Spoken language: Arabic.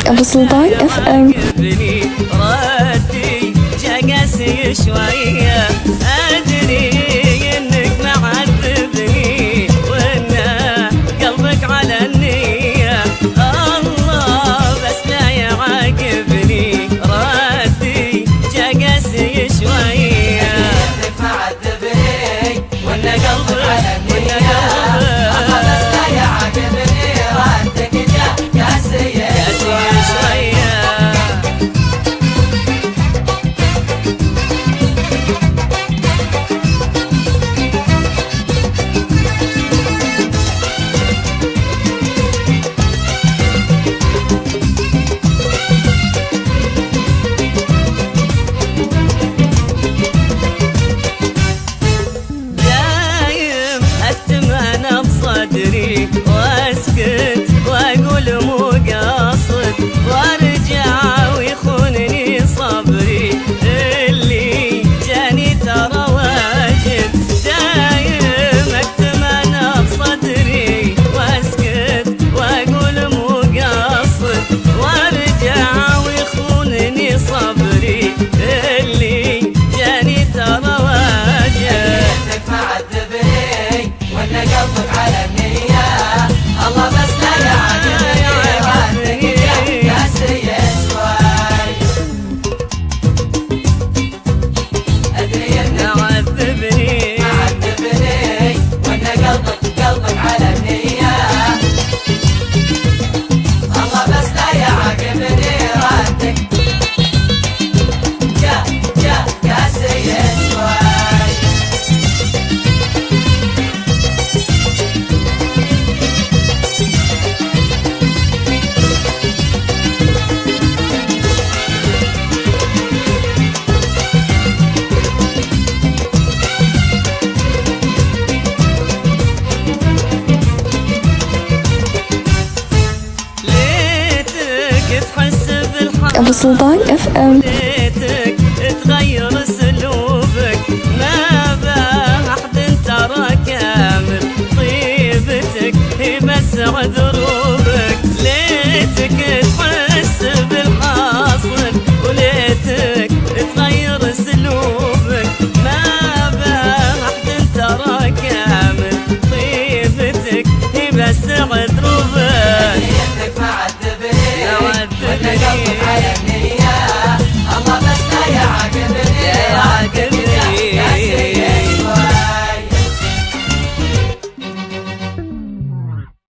أبو سلطان اف ام. ردي جقاسي شوية أدري إنك معذبني وإن قلبك على النية، الله بس لا يعاقبني. ردي جقاسي شوية إنك معذبني وإن قلبك على النية، الله بس لا يعاقبني. ردك جقاسي شوية. صدري واسكت واقول مو قاصد، وارجع ويخونني صبري اللي جاني ترى واجد. دايم اكتم انا بصدري واسكت واقول مو قاصد، وارجع ويخونني صبري اللي جاني ترى واجد. إنك معذبني وإن قلبك على النية، الله بس لا يعاقبني. ردك جقاسي شوي. أدري إنك معذبني وإن قلبك على النية، الله بس لا يعاقبني. ردك جقاسي شوي. أبو سلطان اف ام. ليتك تغير